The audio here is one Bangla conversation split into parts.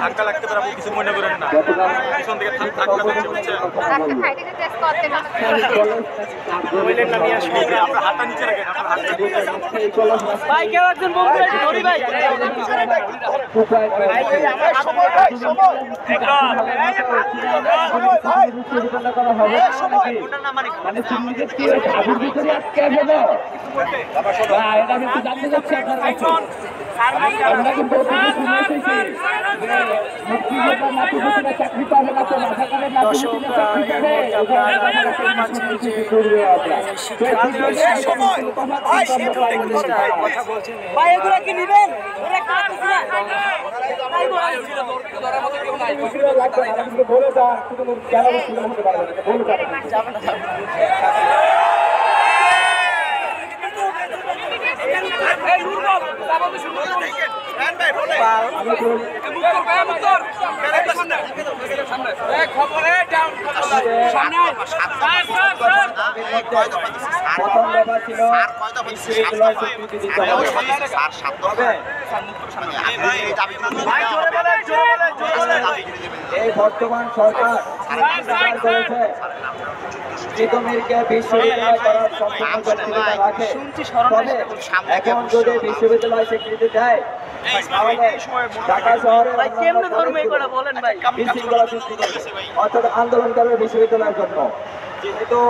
ধাক্কা লাগতে পারে, কিছু মনে করেন না, পিছন থেকে ধাক্কা দিচ্ছে, বুঝছেন? আপনার হাতটা নিচে রাখেন, আপনার হাতটা ভাই কেউ একজন বন্ধু ধরি ভাই আমরা কিন্তু চাকরি পাবে না তো ভাই এগুলো কি নিবেন বলে যা হতে পারবে এই বর্তমান সরকার করেছে বিশ্ববিদ্যালয় করার সম্পূর্ণ রাখে। তবে এখন যদি বিশ্ববিদ্যালয় স্বীকৃতি দেয় ঢাকা শহরে বিশৃঙ্খলা সৃষ্টি করবে, অর্থাৎ আন্দোলন করবে বিশ্ববিদ্যালয়ের জন্য। যেহেতু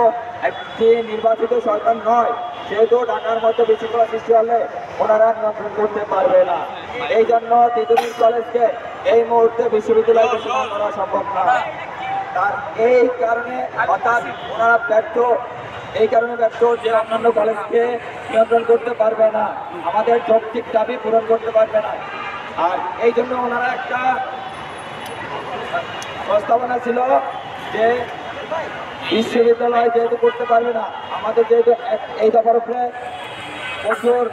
একটি নির্বাচিত সরকার নয়, সেহেতু ঢাকার মধ্যে বিশৃঙ্খলা সৃষ্টি হলে ওনারা নিয়ন্ত্রণ করতে পারবে না। এই জন্য তিতুমির কলেজকে এই মুহূর্তে বিশ্ববিদ্যালয় ঘোষণা করা সম্ভব না। তার এই কারণে অর্থাৎ ওনারা ব্যর্থ, এই কারণে ব্যর্থ যে অন্যান্য কলেজকে নিয়ন্ত্রণ করতে পারবে না, আমাদের যৌক্তিক দাবি পূরণ করতে পারবে না। আর এই জন্য ওনারা একটা প্রস্তাবনা ছিল যে বিশ্ববিদ্যালয় যেহেতু করতে পারবে না, আমাদের যেহেতু এই ব্যাপার উপরে প্রচুর